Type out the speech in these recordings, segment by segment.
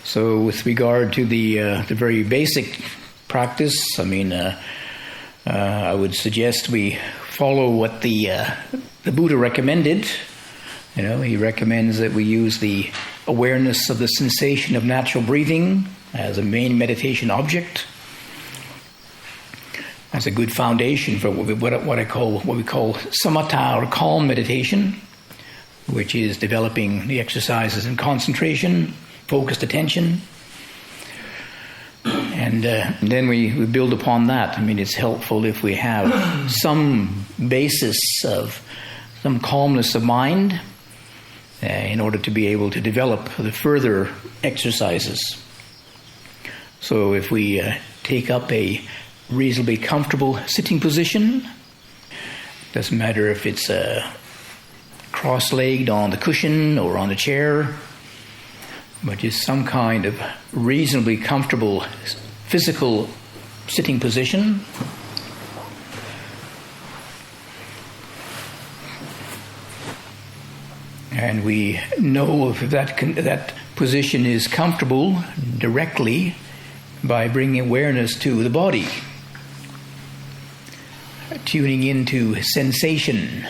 So with regard to the very basic practice, I would suggest we follow what the Buddha recommended. He recommends that we use the awareness of the sensation of natural breathing as a main meditation object. That's a good foundation for what we call samatha, or calm meditation, which is developing the exercises in concentration, focused attention. And then we build upon that. It's helpful if we have some basis of some calmness of mind in order to be able to develop the further exercises. So if we take up a reasonably comfortable sitting position, doesn't matter if it's cross-legged on the cushion or on the chair, but just some kind of reasonably comfortable physical sitting position. And we know if that position is comfortable directly by bringing awareness to the body, tuning into sensation.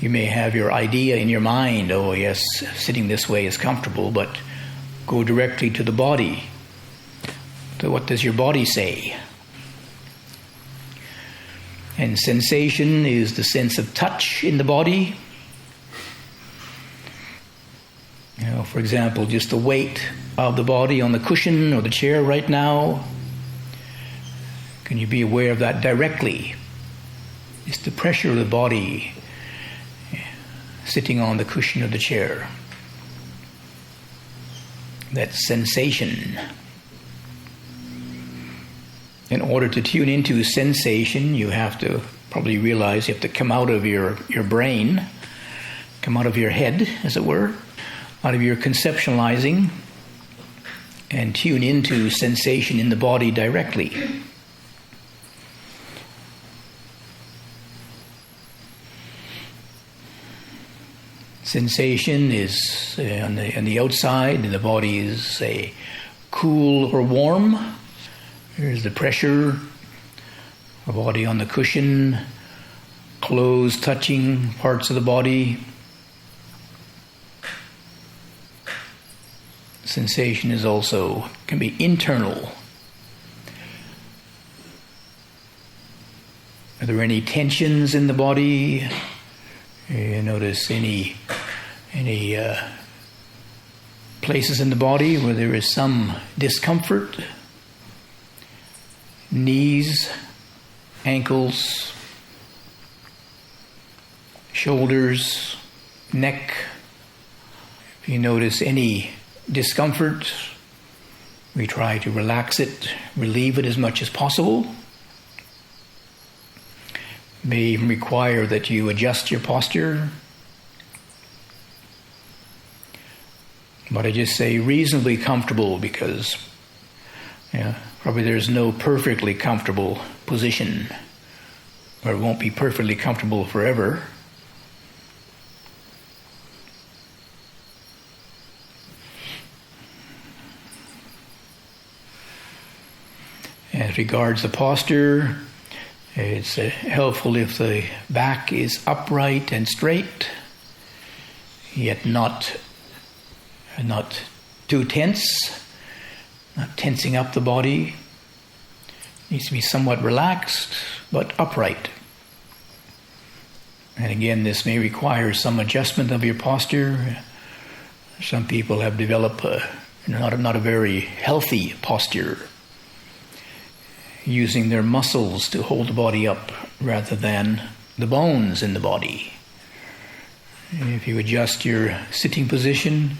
You may have your idea in your mind, oh yes, sitting this way is comfortable, but go directly to the body. So what does your body say? And sensation is the sense of touch in the body. For example, just the weight of the body on the cushion or the chair right now. Can you be aware of that directly? It's the pressure of the body sitting on the cushion of the chair. That sensation. In order to tune into sensation, you have to probably realize you have to come out of your brain, come out of your head, as it were, out of your conceptualizing, and tune into sensation in the body directly. Sensation is on the outside, and the body is cool or warm. There's the pressure, the body on the cushion, clothes touching parts of the body. Sensation is also, can be internal. Are there any tensions in the body? You notice any places in the body where there is some discomfort? Knees, ankles, shoulders, neck. If you notice any discomfort, we try to relax it, relieve it as much as possible. It may even require that you adjust your posture. But I just say reasonably comfortable because probably there's no perfectly comfortable position, or it won't be perfectly comfortable forever. As regards the posture, it's helpful if the back is upright and straight, yet not too tense, not tensing up the body. It needs to be somewhat relaxed, but upright. And again, this may require some adjustment of your posture. Some people have developed not a very healthy posture, using their muscles to hold the body up rather than the bones in the body. If you adjust your sitting position,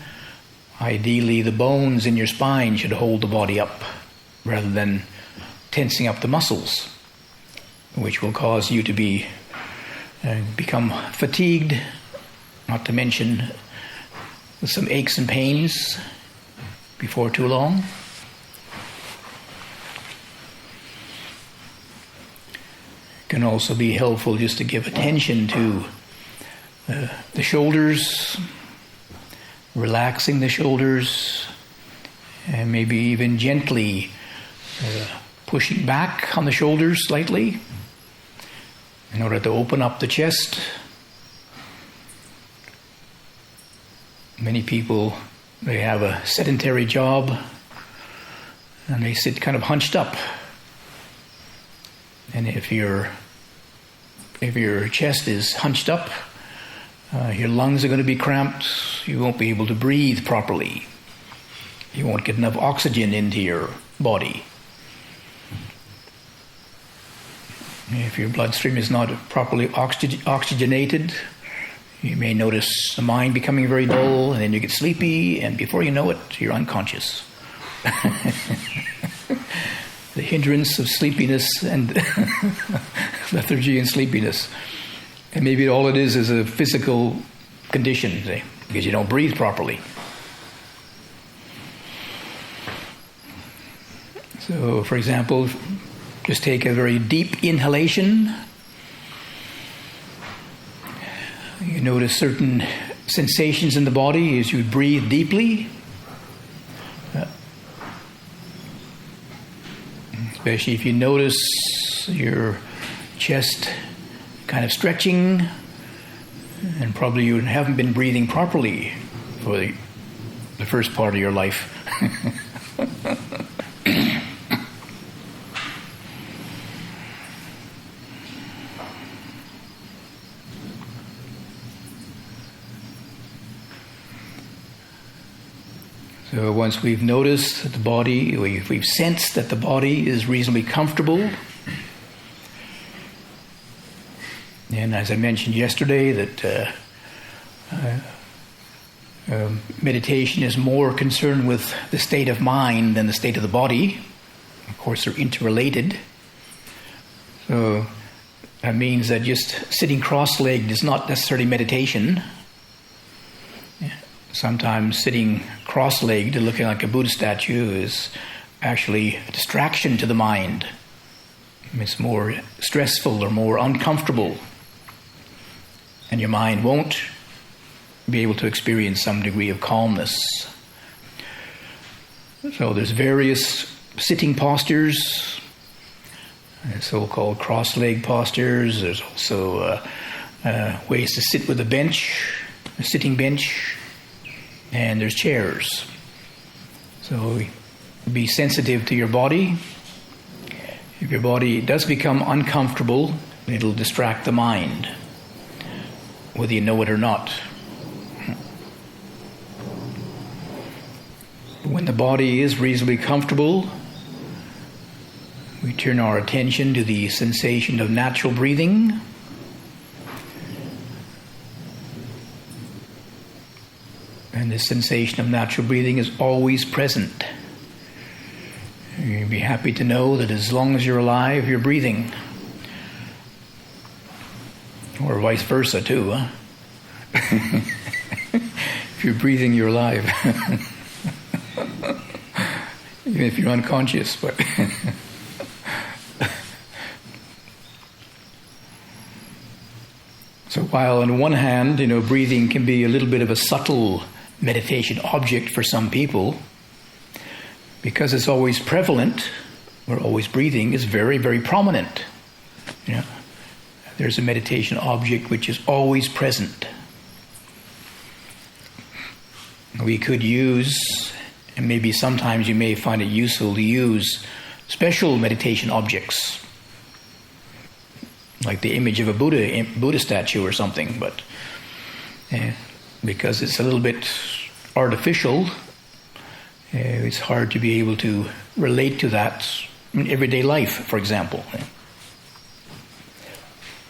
ideally the bones in your spine should hold the body up rather than tensing up the muscles, which will cause you to become fatigued, not to mention with some aches and pains before too long. It can also be helpful just to give attention to the shoulders, relaxing the shoulders, and maybe even gently pushing back on the shoulders slightly in order to open up the chest. Many people, they have a sedentary job and they sit kind of hunched up. And if your chest is hunched up, your lungs are going to be cramped. You won't be able to breathe properly. You won't get enough oxygen into your body. If your bloodstream is not properly oxygenated, you may notice the mind becoming very dull, and then you get sleepy, and before you know it, you're unconscious. The hindrance of sleepiness and lethargy and sleepiness. And maybe all it is a physical condition, see, because you don't breathe properly. So, for example, just take a very deep inhalation. You notice certain sensations in the body as you breathe deeply. Especially if you notice your chest kind of stretching, and probably you haven't been breathing properly for the first part of your life. So once we've noticed that the body, we've sensed that the body is reasonably comfortable, and as I mentioned yesterday, that meditation is more concerned with the state of mind than the state of the body. Of course, they're interrelated. So that means that just sitting cross-legged is not necessarily meditation. Sometimes sitting cross-legged and looking like a Buddha statue is actually a distraction to the mind. It's more stressful or more uncomfortable. And your mind won't be able to experience some degree of calmness. So there's various sitting postures, so-called cross-leg postures. There's also ways to sit with a bench, a sitting bench. And there's chairs. So be sensitive to your body. If your body does become uncomfortable, it'll distract the mind, whether you know it or not. When the body is reasonably comfortable, we turn our attention to the sensation of natural breathing. And this sensation of natural breathing is always present. You'd be happy to know that as long as you're alive, you're breathing. Or vice versa, too, huh? If you're breathing, you're alive. Even if you're unconscious, but... So while on one hand, breathing can be a little bit of a subtle meditation object for some people, because it's always prevalent, or always breathing is very, very prominent. There's a meditation object which is always present. We could use, and maybe sometimes you may find it useful to use, special meditation objects, like the image of a Buddha statue or something, but because it's a little bit artificial, it's hard to be able to relate to that in everyday life, for example.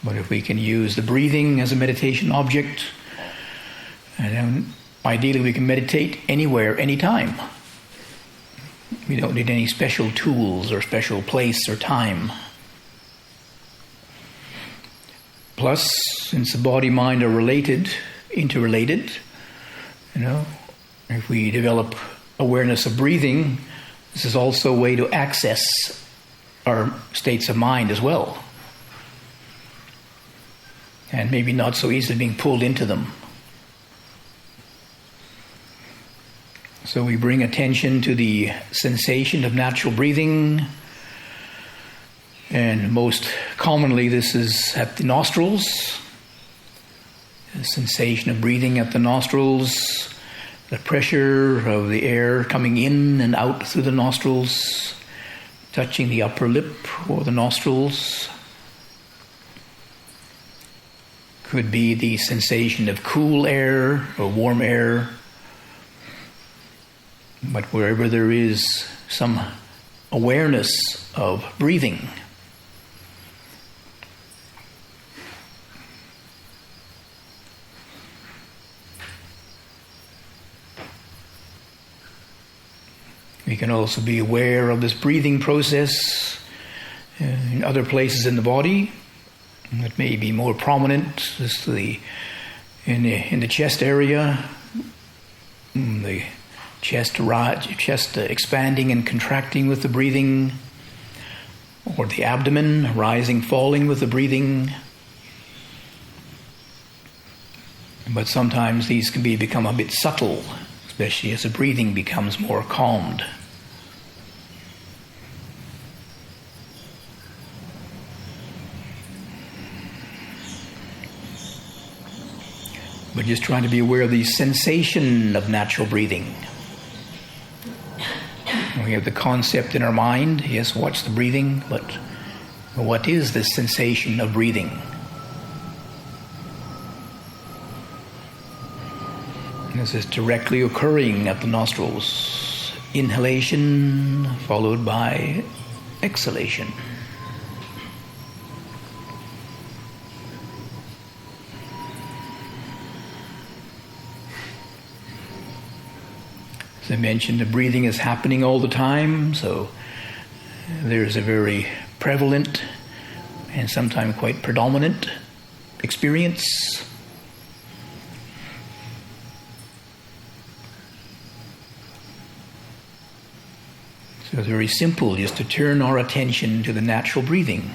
But if we can use the breathing as a meditation object, and then ideally we can meditate anywhere, anytime. We don't need any special tools or special place or time. Plus, since the body mind are interrelated, if we develop awareness of breathing, this is also a way to access our states of mind as well. And maybe not so easily being pulled into them. So we bring attention to the sensation of natural breathing, and most commonly this is at the nostrils. The sensation of breathing at the nostrils, the pressure of the air coming in and out through the nostrils, touching the upper lip or the nostrils. Could be the sensation of cool air or warm air. But wherever there is some awareness of breathing, we can also be aware of this breathing process in other places in the body. It may be more prominent in the chest area, the chest expanding and contracting with the breathing, or the abdomen rising, falling with the breathing. But sometimes these can become a bit subtle, especially as the breathing becomes more calmed. But just trying to be aware of the sensation of natural breathing. We have the concept in our mind, yes, watch the breathing, but what is this sensation of breathing? This is directly occurring at the nostrils. Inhalation followed by exhalation. As I mentioned, the breathing is happening all the time, so there's a very prevalent and sometimes quite predominant experience. So it's very simple just to turn our attention to the natural breathing.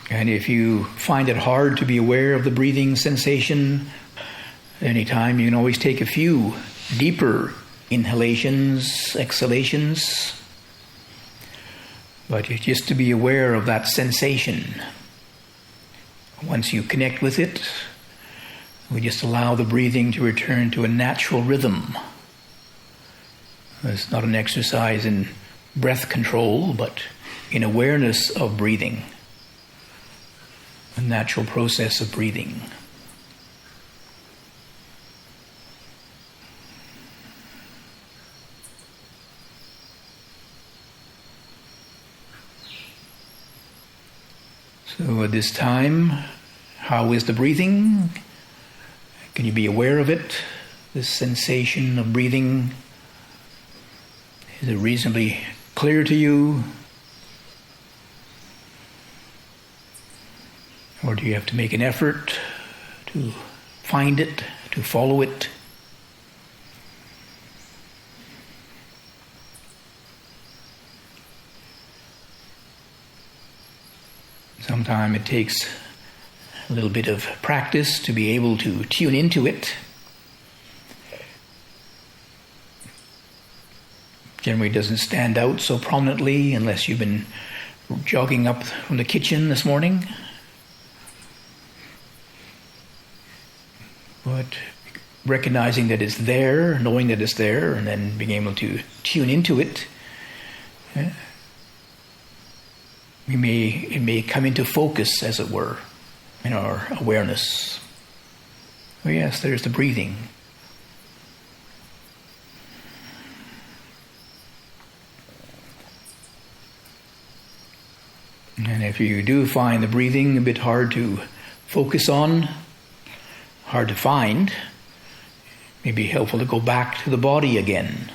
And if you find it hard to be aware of the breathing sensation, anytime, you can always take a few deeper inhalations, exhalations, but just to be aware of that sensation. Once you connect with it, we just allow the breathing to return to a natural rhythm. It's not an exercise in breath control, but in awareness of breathing, a natural process of breathing. So at this time, how is the breathing? Can you be aware of it? This sensation of breathing, is it reasonably clear to you? Or do you have to make an effort to find it, to follow it? Sometimes it takes a little bit of practice to be able to tune into it. Generally doesn't stand out so prominently unless you've been jogging up from the kitchen this morning. But recognizing that it's there, knowing that it's there, and then being able to tune into it, it may come into focus, as it were, in our awareness. Oh yes, there's the breathing. And if you do find the breathing a bit hard to focus on, hard to find, it may be helpful to go back to the body again.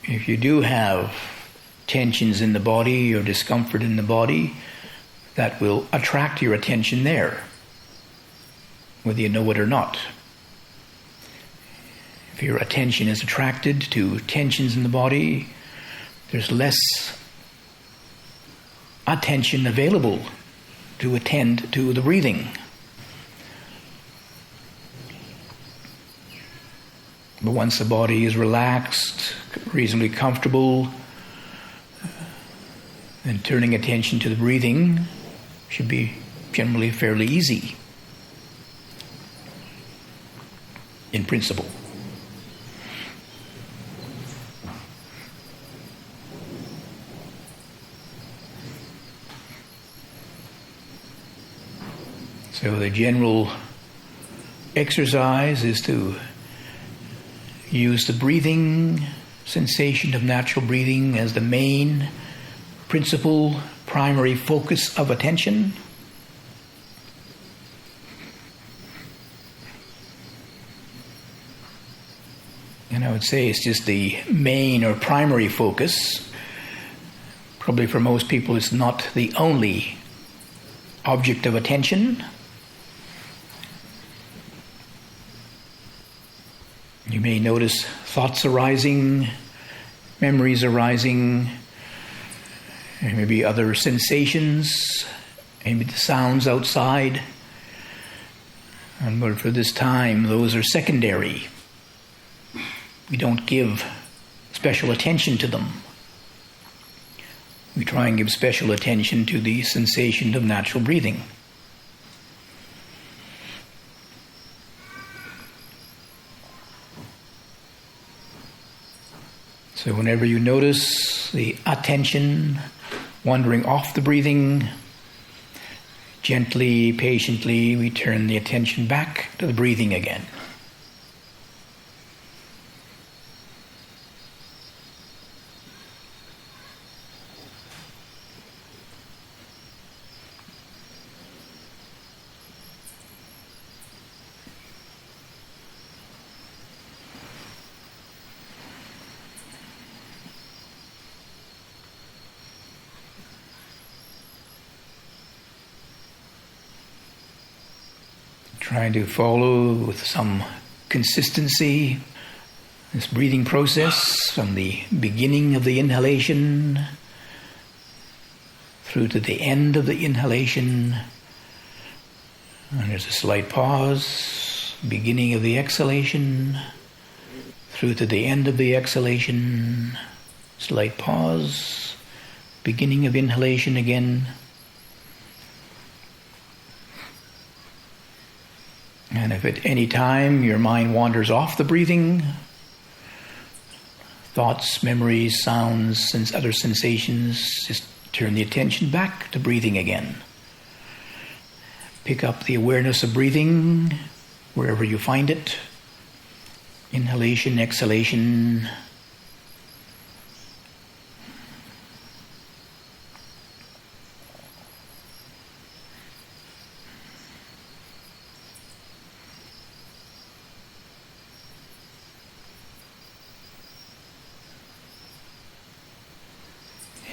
If you do have tensions in the body or discomfort in the body, that will attract your attention there, whether you know it or not. If your attention is attracted to tensions in the body, there's less attention available to attend to the breathing. But once the body is relaxed, reasonably comfortable, then turning attention to the breathing should be generally fairly easy, in principle. So the general exercise is to use the breathing, sensation of natural breathing as the main, principal, primary focus of attention. And I would say it's just the main or primary focus. Probably for most people it's not the only object of attention. You may notice thoughts arising, memories arising, and maybe other sensations, maybe the sounds outside. But for this time, those are secondary. We don't give special attention to them. We try and give special attention to the sensation of natural breathing. So whenever you notice the attention wandering off the breathing, gently, patiently, we turn the attention back to the breathing again. Trying to follow with some consistency this breathing process from the beginning of the inhalation through to the end of the inhalation. And there's a slight pause, beginning of the exhalation through to the end of the exhalation, slight pause, beginning of inhalation again. And if at any time your mind wanders off the breathing, thoughts, memories, sounds, and other sensations, just turn the attention back to breathing again. Pick up the awareness of breathing wherever you find it. Inhalation, exhalation.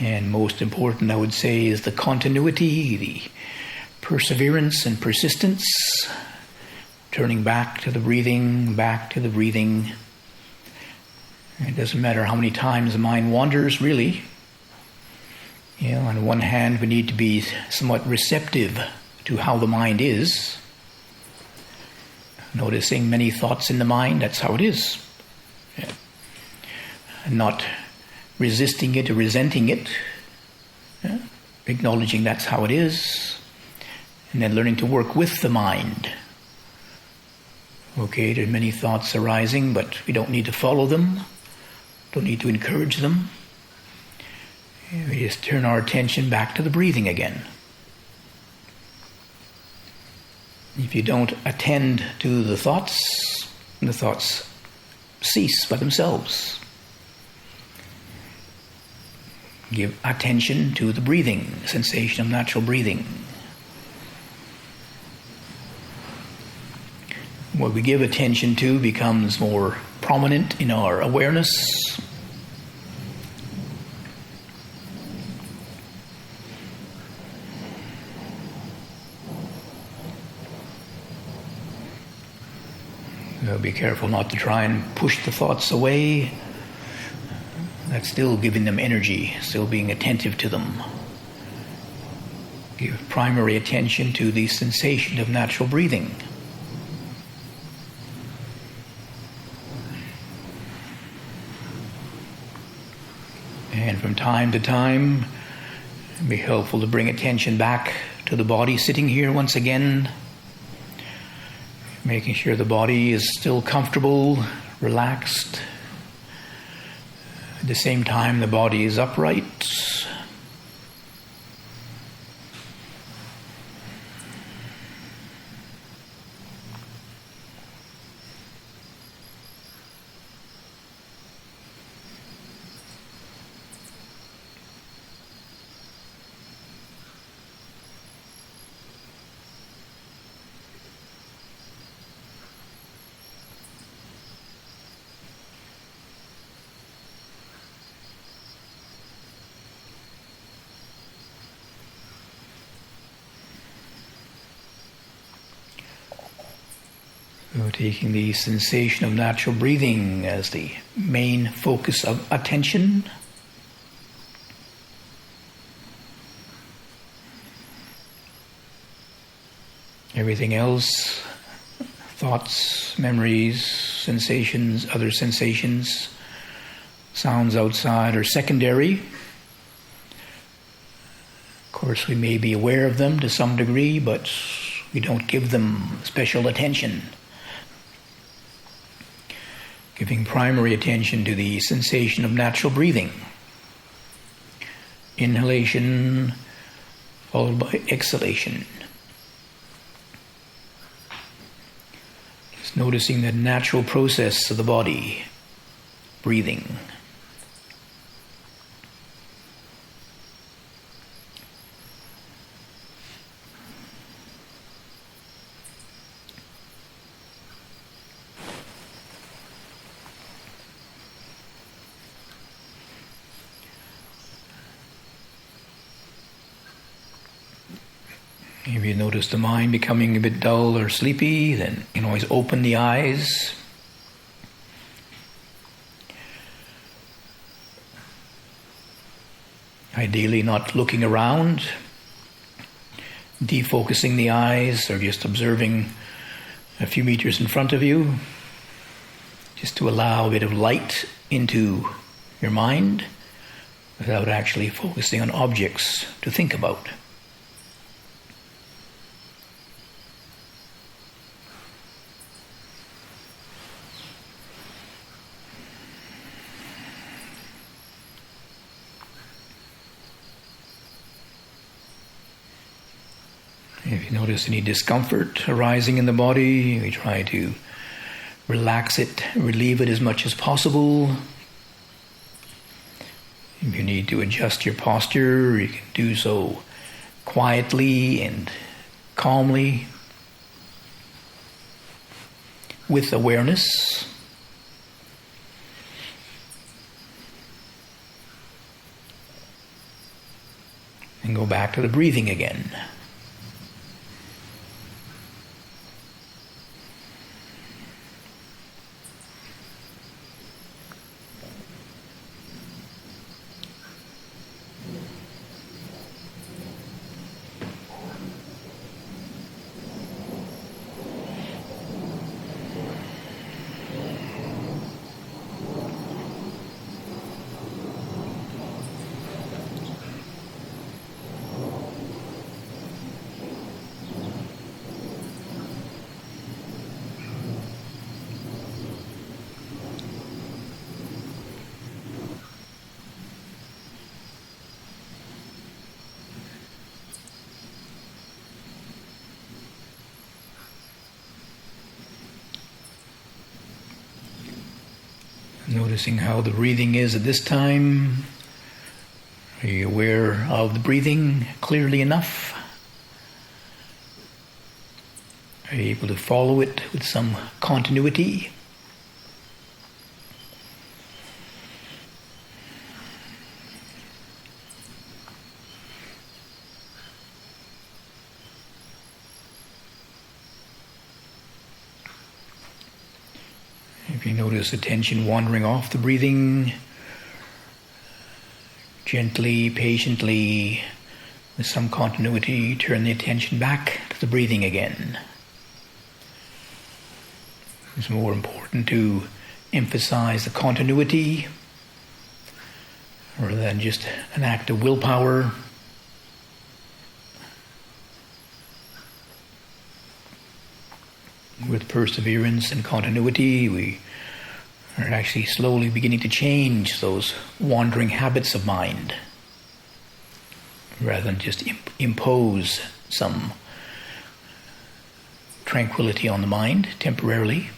And most important, I would say, is the continuity, the perseverance and persistence, turning back to the breathing, back to the breathing. It doesn't matter how many times the mind wanders, really. You know, on one hand, we need to be somewhat receptive to how the mind is. Noticing many thoughts in the mind, that's how it is. Yeah. Not resisting it or resenting it, acknowledging that's how it is, and then learning to work with the mind. Okay, there are many thoughts arising, but we don't need to follow them, don't need to encourage them. We just turn our attention back to the breathing again. If you don't attend to the thoughts cease by themselves. Give attention to the breathing, sensation of natural breathing. What we give attention to becomes more prominent in our awareness. So be careful not to try and push the thoughts away. That's still giving them energy, still being attentive to them. Give primary attention to the sensation of natural breathing. From time to time, it'd be helpful to bring attention back to the body sitting here once again, making sure the body is still comfortable, relaxed. At the same time, the body is upright. So taking the sensation of natural breathing as the main focus of attention. Everything else, thoughts, memories, sensations, other sensations, sounds outside are secondary. Of course, we may be aware of them to some degree, but we don't give them special attention. Giving primary attention to the sensation of natural breathing. Inhalation followed by exhalation. Just noticing the natural process of the body, breathing. If you notice the mind becoming a bit dull or sleepy, then you can always open the eyes. Ideally not looking around, defocusing the eyes, or just observing a few meters in front of you, just to allow a bit of light into your mind without actually focusing on objects to think about. If you notice any discomfort arising in the body, we try to relax it, relieve it as much as possible. If you need to adjust your posture, you can do so quietly and calmly, with awareness. And go back to the breathing again. Noticing how the breathing is at this time. Are you aware of the breathing clearly enough? Are you able to follow it with some continuity? If you notice attention wandering off the breathing, gently, patiently, with some continuity, turn the attention back to the breathing again. It's more important to emphasize the continuity rather than just an act of willpower. With perseverance and continuity, we are actually slowly beginning to change those wandering habits of mind, rather than just impose some tranquility on the mind temporarily.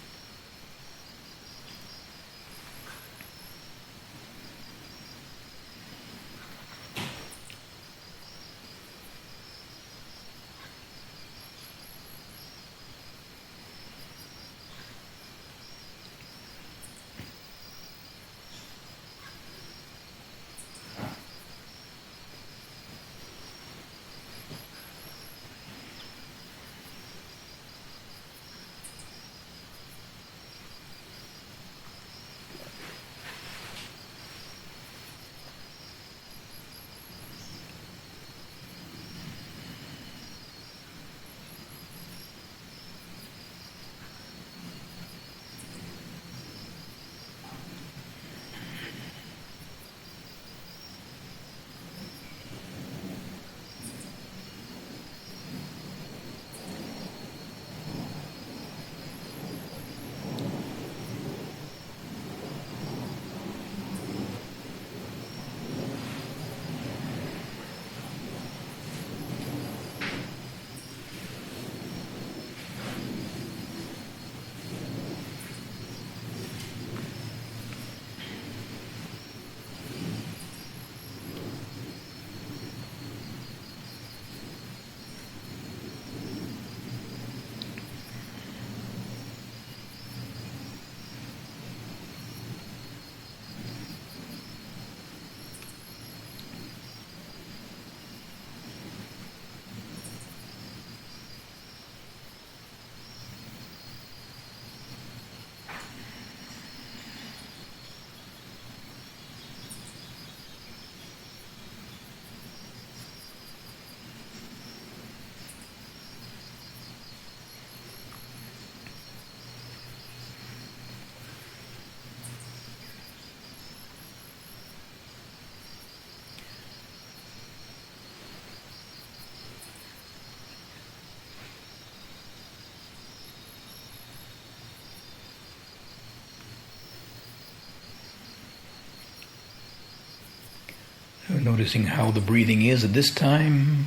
Noticing how the breathing is at this time.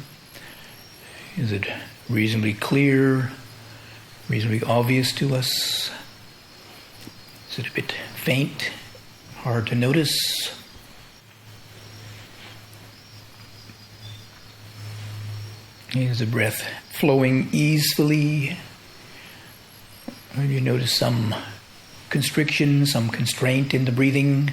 Is it reasonably clear, reasonably obvious to us? Is it a bit faint, hard to notice? Is the breath flowing easily? Or do you notice some constriction, some constraint in the breathing?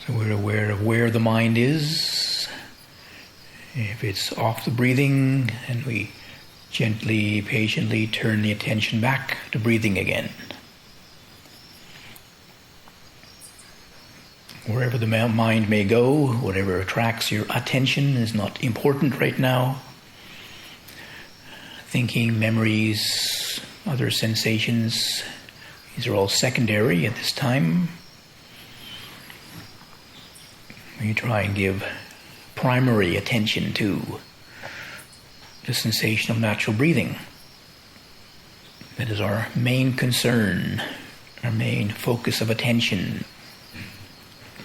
So we're aware of where the mind is. If it's off the breathing, and we gently, patiently turn the attention back to breathing again. Wherever the mind may go, whatever attracts your attention is not important right now. Thinking, memories, other sensations, these are all secondary at this time. We try and give primary attention to the sensation of natural breathing. That is our main concern, our main focus of attention.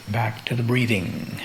Back to the breathing.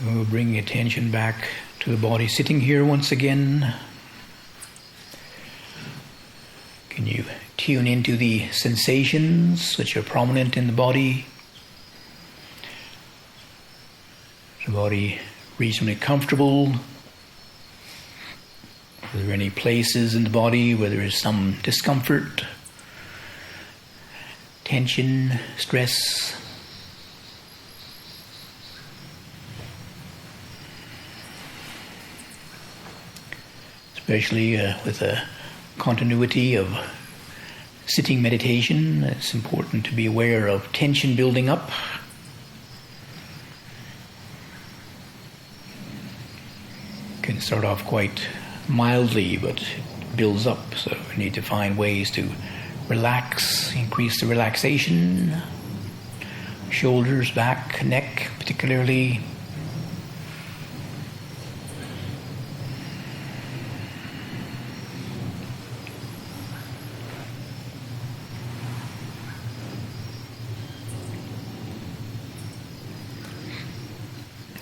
We'll bring the attention back to the body sitting here once again. Can you tune into the sensations which are prominent in the body? Is the body reasonably comfortable? Are there any places in the body where there is some discomfort, tension, stress? Especially with a continuity of sitting meditation, it's important to be aware of tension building up. It can start off quite mildly, but it builds up, so we need to find ways to relax, increase the relaxation. Shoulders, back, neck particularly.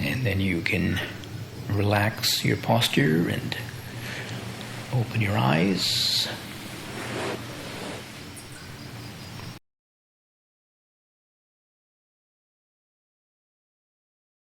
And then you can relax your posture and open your eyes.